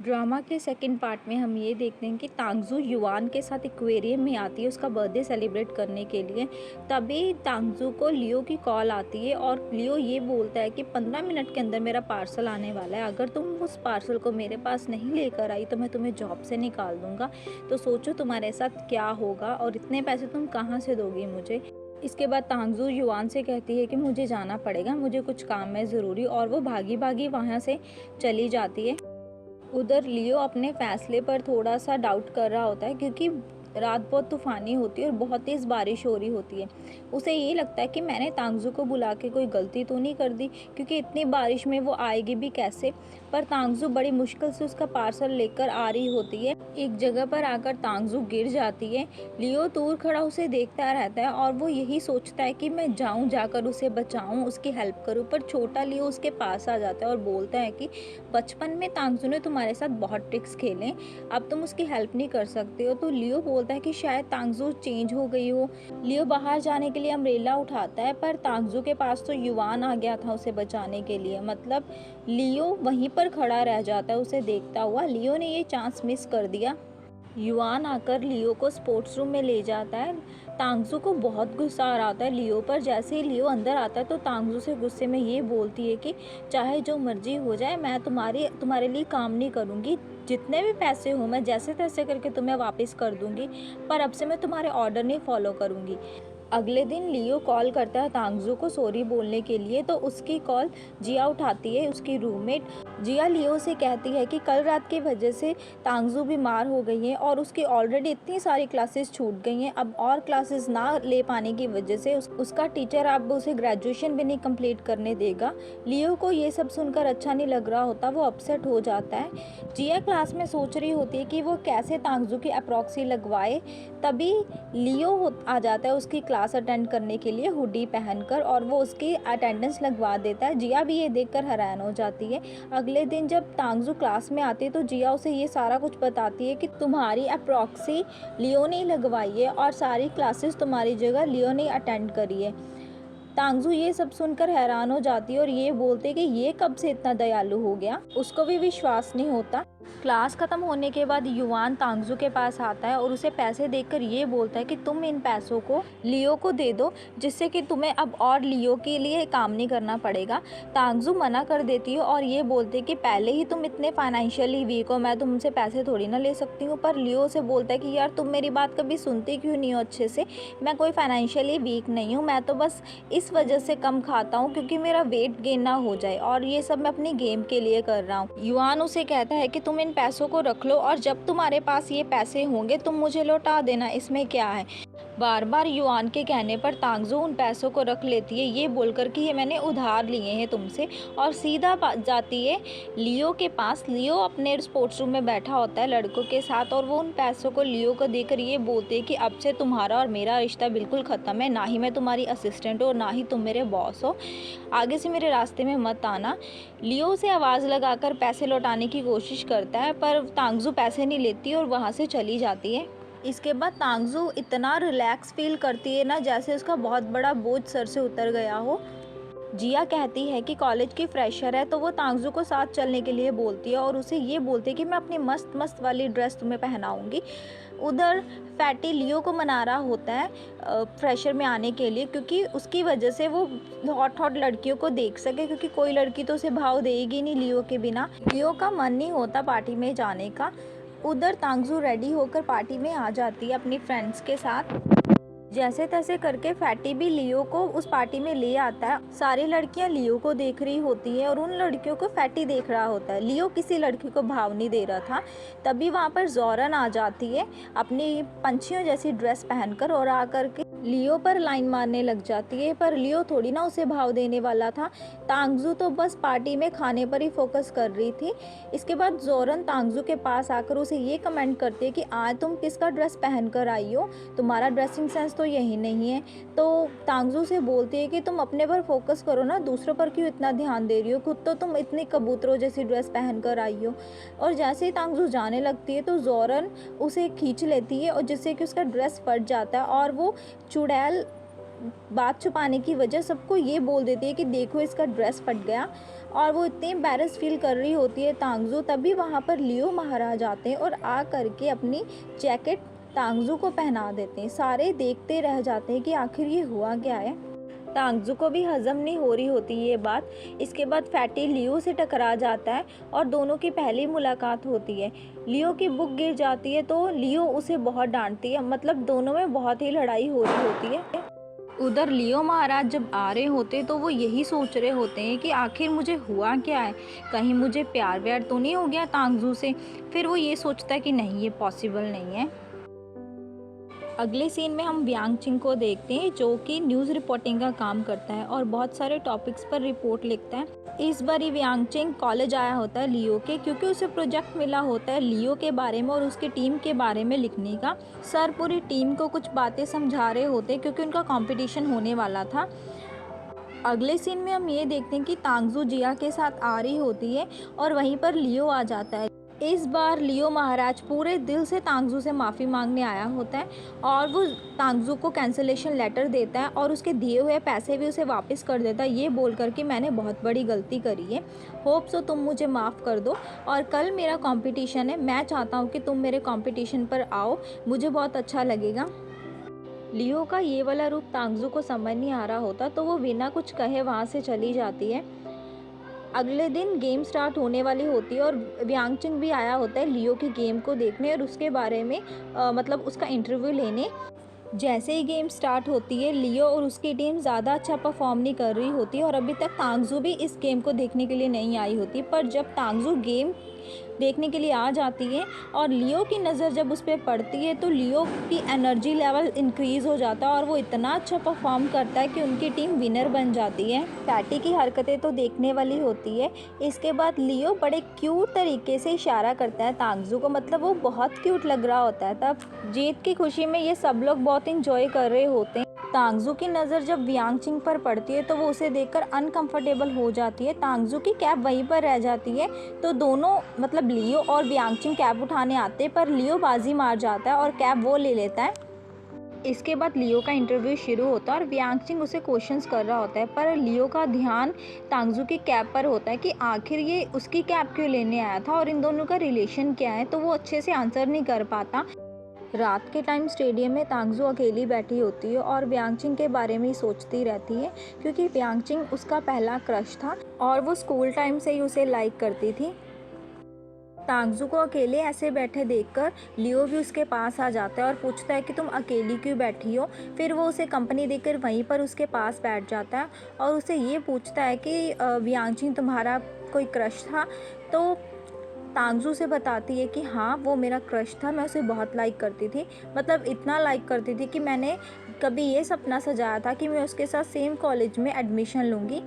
Drama के second part में हम ये देखते हैं कि तांगजू युआन के साथ एक्वेरियम में आती है उसका बर्थडे सेलिब्रेट करने के लिए। तभी तांगजू को लियो की कॉल आती है और लियो ये बोलता है कि 15 मिनट के अंदर मेरा पार्सल आने वाला है, अगर तुम उस पार्सल को मेरे पास नहीं लेकर आई तो मैं तुम्हें जॉब से निकाल दूंगा। तो सोचो तुम्हारे साथ क्या होगा और इतने पैसे तुम कहाँ से दोगी मुझे। इसके बाद तांगजू युआन से कहती है कि मुझे जाना पड़ेगा, मुझे कुछ काम है ज़रूरी, और वो भागी भागी वहाँ से चली जाती है। उधर लियो अपने फैसले पर थोड़ा-सा डाउट कर रहा होता है क्योंकि रात बहुत तूफ़ानी होती है और बहुत तेज़ बारिश हो रही होती है। उसे ये लगता है कि मैंने तांगज़ू को बुला के कोई गलती तो नहीं कर दी, क्योंकि इतनी बारिश में वो आएगी भी कैसे? पर तांगज़ू बड़ी मुश्किल से उसका पार्सल लेकर आ रही होती है। एक जगह पर आकर तांगज़ू गिर जाती है। लियो दूर खड़ा उसे देखता रहता है और वो यही सोचता है कि मैं जाऊँ, जाकर उसे बचाऊँ, उसकी हेल्प करूँ। पर छोटा लियो उसके पास आ जाता है और बोलता है कि बचपन में तांगज़ू ने तुम्हारे साथ बहुत ट्रिक्स खेले, अब तुम उसकी हेल्प नहीं कर सकते हो। तो लियो बोलता है कि शायद तांगज़ू चेंज हो गई हो। लियो बाहर जाने के लिए अम्ब्रेला उठाता है, पर तांगज़ू के पास तो युआन आ गया था उसे बचाने के लिए। मतलब लियो वहीं पर खड़ा रह जाता है उसे देखता हुआ। लियो ने ये चांस मिस कर दिया। युआन आकर लियो को स्पोर्ट्स रूम में ले जाता है। तांगज़ू को बहुत गुस्सा आ रहा होता है लियो पर। जैसे ही लियो अंदर आता है तो तांगज़ू से गुस्से में ये बोलती है कि चाहे जो मर्जी हो जाए, मैं तुम्हारे लिए काम नहीं करूँगी। जितने भी पैसे हो मैं जैसे तैसे करके तुम्हें वापस कर दूँगी, पर अब से मैं तुम्हारे ऑर्डर नहीं फॉलो करूँगी। अगले दिन लियो कॉल करता है तांगज़ू को सॉरी बोलने के लिए, तो उसकी कॉल जिया उठाती है, उसकी रूममेट। जिया लियो से कहती है कि कल रात की वजह से तांगज़ू बीमार हो गई है और उसकी ऑलरेडी इतनी सारी क्लासेस छूट गई हैं। अब और क्लासेस ना ले पाने की वजह से उसका टीचर अब उसे ग्रेजुएशन भी नहीं कंप्लीट करने देगा। लियो को ये सब सुनकर अच्छा नहीं लग रहा होता, वो अपसेट हो जाता है। जिया क्लास में सोच रही होती है कि वो कैसे तांगज़ू की अप्रॉक्सी लगवाए। तभी लियो आ जाता है उसकी क्लास अटेंड करने के लिए हुडी पहनकर, और वो उसकी अटेंडेंस लगवा देता है। जिया भी ये देखकर हैरान हो जाती है। अगले दिन जब तांगज़ू क्लास में आती है तो जिया उसे ये सारा कुछ बताती है कि तुम्हारी अप्रॉक्सी लियो ने लगवाई है और सारी क्लासेस तुम्हारी जगह लियो ने अटेंड करी है। तांगज़ू ये सब सुनकर हैरान हो जाती है और ये बोलते कि ये कब से इतना दयालु हो गया, उसको भी विश्वास नहीं होता। क्लास खत्म होने के बाद युआन तांगज़ू के पास आता है और उसे पैसे देकर ये बोलता है कि तुम इन पैसों को लियो को दे दो, जिससे कि तुम्हें अब और लियो के लिए काम नहीं करना पड़ेगा। तांगज़ू मना कर देती है और ये बोलते कि पहले ही तुम इतने फाइनेंशियली वीक हो, मैं तुमसे पैसे थोड़ी ना ले सकती हूँ। पर लियो से बोलता है कि यार तुम मेरी बात कभी सुनते क्यों नहीं हो अच्छे से, मैं कोई फाइनेंशियली वीक नहीं हूँ, मैं तो बस इस वजह से कम खाता हूँ क्योंकि मेरा वेट गेन ना हो जाए, और ये सब मैं अपनी गेम के लिए कर रहा हूँ। युआन उसे कहता है कि तुम इन पैसों को रख लो और जब तुम्हारे पास ये पैसे होंगे तुम मुझे लौटा देना, इसमें क्या है। बार बार युआन के कहने पर तांगज़ू उन पैसों को रख लेती है, ये बोलकर कि ये मैंने उधार लिए हैं तुमसे, और सीधा जाती है लियो के पास। लियो अपने स्पोर्ट्स रूम में बैठा होता है लड़कों के साथ, और वो उन पैसों को लियो को देकर ये बोलते हैं कि अब से तुम्हारा और मेरा रिश्ता बिल्कुल ख़त्म है, ना ही मैं तुम्हारी असिस्टेंट हो, ना ही तुम मेरे बॉस हो, आगे से मेरे रास्ते में मत आना। लियो से आवाज़ लगाकर पैसे लौटाने की कोशिश करता है, पर तांगज़ू पैसे नहीं लेती और वहाँ से चली जाती है। इसके बाद तांगज़ू इतना रिलैक्स फील करती है ना, जैसे उसका बहुत बड़ा बोझ सर से उतर गया हो। जिया कहती है कि कॉलेज की फ्रेशर है, तो वो तांगज़ू को साथ चलने के लिए बोलती है और उसे ये बोलती है कि मैं अपनी मस्त मस्त वाली ड्रेस तुम्हें पहनाऊंगी। उधर फैटी लियो को मना रहा होता है फ्रेशर में आने के लिए, क्योंकि उसकी वजह से वो हॉट हॉट लड़कियों को देख सके, क्योंकि कोई लड़की तो उसे भाव देगी नहीं लियो के बिना। लियो का मन नहीं होता पार्टी में जाने का। उधर तांगज़ू रेडी होकर पार्टी में आ जाती है अपनी फ्रेंड्स के साथ। जैसे तैसे करके फैटी भी लियो को उस पार्टी में ले आता है। सारी लड़कियां लियो को देख रही होती है और उन लड़कियों को फैटी देख रहा होता है। लियो किसी लड़की को भाव नहीं दे रहा था। तभी वहाँ पर जोरन आ जाती है अपनी पंछियों जैसी ड्रेस पहनकर, और आकर के लियो पर लाइन मारने लग जाती है। पर लियो थोड़ी ना उसे भाव देने वाला था। तांगज़ू तो बस पार्टी में खाने पर ही फोकस कर रही थी। इसके बाद जोरन तांगज़ू के पास आकर उसे ये कमेंट करती है कि आज तुम किसका ड्रेस पहन कर आई हो, तुम्हारा ड्रेसिंग सेंस तो यही नहीं है। तो तांगज़ू से बोलती है कि तुम अपने पर फोकस करो ना, दूसरों पर क्यों इतना ध्यान दे रही हो, खुद तो तुम इतनी कबूतरों जैसी ड्रेस पहन कर आई हो। और जैसे ही तांगज़ू जाने लगती है तो जोरन उसे खींच लेती है, और जिससे कि उसका ड्रेस फट जाता है और वो चुड़ैल बात छुपाने की वजह सबको ये बोल देती है कि देखो इसका ड्रेस फट गया, और वो इतनी एम्बैरेस फील कर रही होती है तांगज़ू। तभी वहाँ पर लियो महाराज आते हैं और आ कर के अपनी जैकेट तांगज़ू को पहना देते हैं। सारे देखते रह जाते हैं कि आखिर ये हुआ क्या है। तांगज़ू को भी हज़म नहीं हो रही होती ये बात। इसके बाद फैटी लियो से टकरा जाता है और दोनों की पहली मुलाकात होती है। लियो की बुक गिर जाती है तो लियो उसे बहुत डांटती है, मतलब दोनों में बहुत ही लड़ाई हो रही होती है। उधर लियो महाराज जब आ रहे होते तो वो यही सोच रहे होते हैं कि आखिर मुझे हुआ क्या है, कहीं मुझे प्यार व्यार तो नहीं हो गया तांगज़ू से। फिर वो ये सोचता है कि नहीं, ये पॉसिबल नहीं है। अगले सीन में हम व्यांग चिंग को देखते हैं जो कि न्यूज़ रिपोर्टिंग का काम करता है और बहुत सारे टॉपिक्स पर रिपोर्ट लिखता है। इस बार व्यांग चिंग कॉलेज आया होता है लियो के, क्योंकि उसे प्रोजेक्ट मिला होता है लियो के बारे में और उसकी टीम के बारे में लिखने का। सर पूरी टीम को कुछ बातें समझा रहे होते हैं क्योंकि उनका कंपटीशन होने वाला था। अगले सीन में हम ये देखते हैं कि तांगज़ू जिया के साथ आ रही होती है और वहीं पर लियो आ जाता है। इस बार लियो महाराज पूरे दिल से तांगज़ू से माफ़ी मांगने आया होता है और वो तांगज़ू को कैंसिलेशन लेटर देता है और उसके दिए हुए पैसे भी उसे वापस कर देता है, ये बोल कर कि मैंने बहुत बड़ी गलती करी है, होप सो तुम मुझे माफ़ कर दो और कल मेरा कंपटीशन है, मैं चाहता हूँ कि तुम मेरे कंपटीशन पर आओ, मुझे बहुत अच्छा लगेगा। लियो का ये वाला रूप तांगज़ू को समझ नहीं आ रहा होता तो वो बिना कुछ कहे वहाँ से चली जाती है। अगले दिन गेम स्टार्ट होने वाली होती है और व्यांग चिंग भी आया होता है लियो की गेम को देखने और उसके बारे में मतलब उसका इंटरव्यू लेने। जैसे ही गेम स्टार्ट होती है लियो और उसकी टीम ज़्यादा अच्छा परफॉर्म नहीं कर रही होती और अभी तक तांगज़ू भी इस गेम को देखने के लिए नहीं आई होती। पर जब तांगज़ू गेम देखने के लिए आ जाती है और लियो की नज़र जब उस पर पड़ती है तो लियो की एनर्जी लेवल इंक्रीज़ हो जाता है और वो इतना अच्छा परफॉर्म करता है कि उनकी टीम विनर बन जाती है। फैटी की हरकतें तो देखने वाली होती है। इसके बाद लियो बड़े क्यूट तरीके से इशारा करता है तांगज़ू को, मतलब वो बहुत क्यूट लग रहा होता है। तब जीत की खुशी में ये सब लोग बहुत इंजॉय कर रहे होते हैं। तांगज़ू की नज़र जब व्यांग चिंग पर पड़ती है तो वो उसे देखकर अनकंफर्टेबल हो जाती है। तांगज़ू की कैप वहीं पर रह जाती है तो दोनों मतलब लियो और व्यांग चिंग कैप उठाने आते हैं पर लियो बाजी मार जाता है और कैप वो ले लेता है। इसके बाद लियो का इंटरव्यू शुरू होता है और व्यांग चिंग उसे क्वेश्चंस कर रहा होता है पर लियो का ध्यान तांगज़ू की कैप पर होता है कि आखिर ये उसकी कैप क्यों लेने आया था और इन दोनों का रिलेशन क्या है, तो वो अच्छे से आंसर नहीं कर पाता। रात के टाइम स्टेडियम में तांगज़ू अकेली बैठी होती है और व्यांग चिंग के बारे में ही सोचती रहती है क्योंकि व्यांग चिंग उसका पहला क्रश था और वो स्कूल टाइम से ही उसे लाइक करती थी। तांगज़ू को अकेले ऐसे बैठे देखकर लियो भी उसके पास आ जाता है और पूछता है कि तुम अकेली क्यों बैठी हो। फिर वो उसे कंपनी देकर वहीं पर उसके पास बैठ जाता है और उसे ये पूछता है कि व्यांग चिंग तुम्हारा कोई क्रश था, तो तांगज़ू से बताती है कि हाँ वो मेरा क्रश था, मैं उसे बहुत लाइक करती थी, मतलब इतना लाइक करती थी कि मैंने कभी ये सपना सजाया था कि मैं उसके साथ सेम कॉलेज में एडमिशन लूँगी।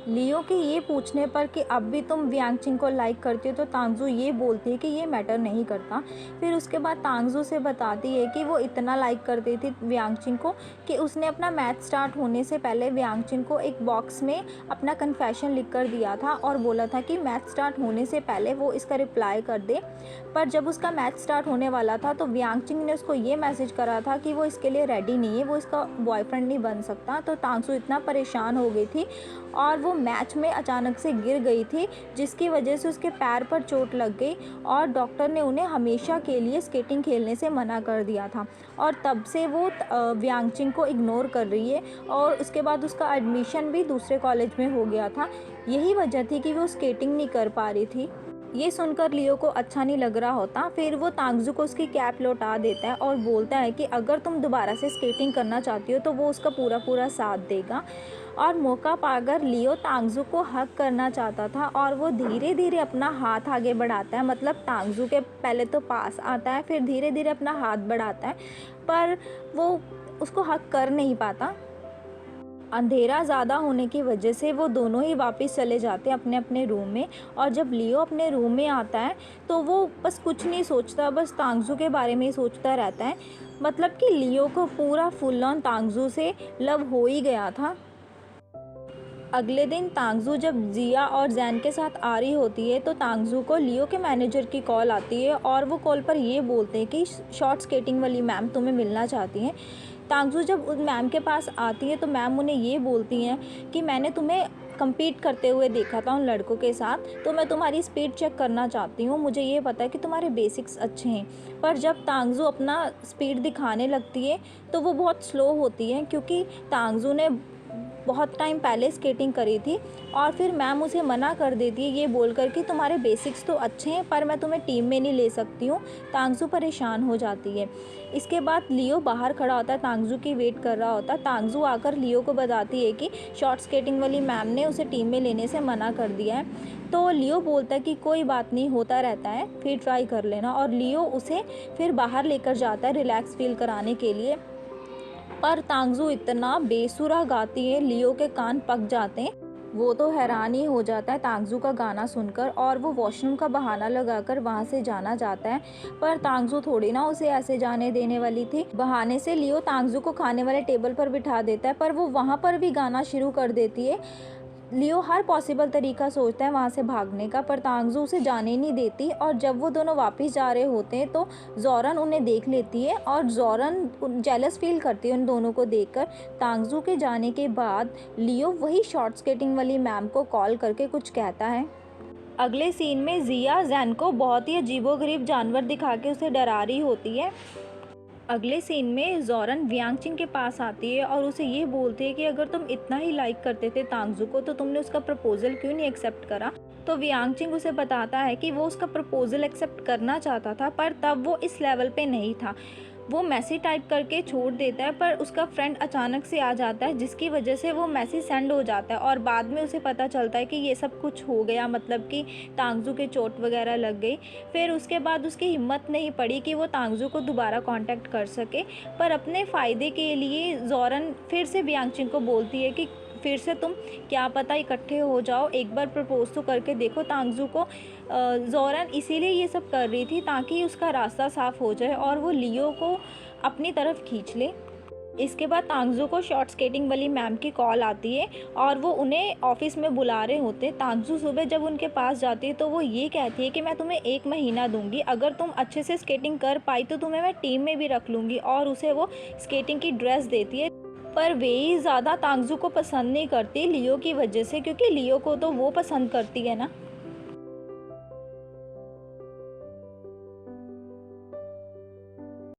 लियो के ये पूछने पर कि अब भी तुम व्यांग चिंग को लाइक करती हो तो तांगज़ू ये बोलती है कि ये मैटर नहीं करता। फिर उसके बाद तांगज़ू से बताती है कि वो इतना लाइक करती थी व्यांग चिंग को कि उसने अपना मैथ स्टार्ट होने से पहले व्यांग चिंग को एक बॉक्स में अपना कन्फेशन लिख कर दिया था और बोला था कि मैथ स्टार्ट होने से पहले वो इसका रिप्लाई कर दे। पर जब उसका मैथ स्टार्ट होने वाला था तो व्यांग चिंग ने उसको ये मैसेज करा था कि वो इसके लिए रेडी नहीं है, वो इसका बॉयफ्रेंड नहीं बन सकता। तो तांगज़ू इतना परेशान हो गई थी और वो मैच में अचानक से गिर गई थी जिसकी वजह से उसके पैर पर चोट लग गई और डॉक्टर ने उन्हें हमेशा के लिए स्केटिंग खेलने से मना कर दिया था और तब से वो व्यांग चिंग को इग्नोर कर रही है और उसके बाद उसका एडमिशन भी दूसरे कॉलेज में हो गया था। यही वजह थी कि वो स्केटिंग नहीं कर पा रही थी। ये सुनकर लियो को अच्छा नहीं लग रहा होता। फिर वो तांगज़ू को उसकी कैप लौटा देता है और बोलता है कि अगर तुम दोबारा से स्केटिंग करना चाहती हो तो वो उसका पूरा पूरा साथ देगा। और मौका पाकर लियो तांगज़ू को हग करना चाहता था और वो धीरे धीरे अपना हाथ आगे बढ़ाता है, मतलब तांगज़ू के पहले तो पास आता है फिर धीरे धीरे अपना हाथ बढ़ाता है पर वो उसको हग कर नहीं पाता। अंधेरा ज़्यादा होने की वजह से वो दोनों ही वापस चले जाते हैं अपने अपने रूम में और जब लियो अपने रूम में आता है तो वो बस कुछ नहीं सोचता, बस तांगज़ू के बारे में ही सोचता रहता है। मतलब कि लियो को पूरा फुल ऑन तांगज़ू से लव हो ही गया था। अगले दिन तांगज़ू जब जिया और जैन के साथ आ रही होती है तो तांगज़ू को लियो के मैनेजर की कॉल आती है और वो कॉल पर ये बोलते हैं कि शॉर्ट स्केटिंग वाली मैम तुम्हें मिलना चाहती हैं। तांगज़ू जब उन मैम के पास आती है तो मैम उन्हें ये बोलती हैं कि मैंने तुम्हें कम्पीट करते हुए देखा था उन लड़कों के साथ, तो मैं तुम्हारी स्पीड चेक करना चाहती हूँ, मुझे ये पता है कि तुम्हारे बेसिक्स अच्छे हैं। पर जब तांगज़ू अपना स्पीड दिखाने लगती है तो वो बहुत स्लो होती है, क्योंकि तांगज़ू ने बहुत टाइम पहले स्केटिंग करी थी और फिर मैम उसे मना कर देती है ये बोलकर कि तुम्हारे बेसिक्स तो अच्छे हैं पर मैं तुम्हें टीम में नहीं ले सकती हूँ। तांगज़ू परेशान हो जाती है। इसके बाद लियो बाहर खड़ा होता है, तांगज़ू की वेट कर रहा होता है। तांगज़ू आकर लियो को बताती है कि शॉर्ट स्केटिंग वाली मैम ने उसे टीम में लेने से मना कर दिया है। तो लियो बोलता है कि कोई बात नहीं, होता रहता है, फिर ट्राई कर लेना। और लियो उसे फिर बाहर लेकर जाता है रिलैक्स फील कराने के लिए। पर तांगज़ू इतना बेसुरा गाती है, लियो के कान पक जाते हैं। वो तो हैरान ही हो जाता है तांगज़ू का गाना सुनकर और वो वॉशरूम का बहाना लगाकर वहाँ से जाना चाहता है। पर तांगज़ू थोड़ी ना उसे ऐसे जाने देने वाली थी। बहाने से लियो तांगज़ू को खाने वाले टेबल पर बिठा देता है, पर वो वहाँ पर भी गाना शुरू कर देती है। लियो हर पॉसिबल तरीका सोचता है वहाँ से भागने का, पर तांगज़ू उसे जाने नहीं देती। और जब वो दोनों वापस जा रहे होते हैं तो ज़ोरन उन्हें देख लेती है और ज़ोरन जेलस फील करती है उन दोनों को देखकर। तांगज़ू के जाने के बाद लियो वही शॉर्ट स्केटिंग वाली मैम को कॉल करके कुछ कहता है। अगले सीन में जिया जैन को बहुत ही अजीबोगरीब जानवर दिखा के उसे डरा रही होती है। अगले सीन में ज़ोरन वियांगचिन के पास आती है और उसे ये बोलती है कि अगर तुम इतना ही लाइक करते थे तांगज़ू को तो तुमने उसका प्रपोज़ल क्यों नहीं एक्सेप्ट करा। तो वियांगचिन उसे बताता है कि वो उसका प्रपोज़ल एक्सेप्ट करना चाहता था, पर तब वो इस लेवल पे नहीं था। वो मैसेज टाइप करके छोड़ देता है, पर उसका फ्रेंड अचानक से आ जाता है जिसकी वजह से वो मैसेज सेंड हो जाता है और बाद में उसे पता चलता है कि ये सब कुछ हो गया, मतलब कि तांगज़ू के चोट वगैरह लग गई। फिर उसके बाद उसकी हिम्मत नहीं पड़ी कि वो तांगज़ू को दोबारा कांटेक्ट कर सके, पर अपने फ़ायदे के लिए ज़ोरन फिर से वियांगचिन को बोलती है कि फिर से तुम क्या पता इकट्ठे हो जाओ, एक बार प्रपोज़ तो करके देखो तांगज़ू को। ज़ोरन इसीलिए ये सब कर रही थी ताकि उसका रास्ता साफ़ हो जाए और वो लियो को अपनी तरफ खींच ले। इसके बाद तांगज़ू को शॉर्ट स्केटिंग वाली मैम की कॉल आती है और वो उन्हें ऑफिस में बुला रहे होते हैं। तांगज़ू सुबह जब उनके पास जाती है तो वो ये कहती है कि मैं तुम्हें 1 महीना दूंगी, अगर तुम अच्छे से स्केटिंग कर पाई तो तुम्हें मैं टीम में भी रख लूँगी, और उसे वो स्केटिंग की ड्रेस देती है। पर वे ही ज़्यादा तांगज़ू को पसंद नहीं करती लियो की वजह से, क्योंकि लियो को तो वो पसंद करती है ना।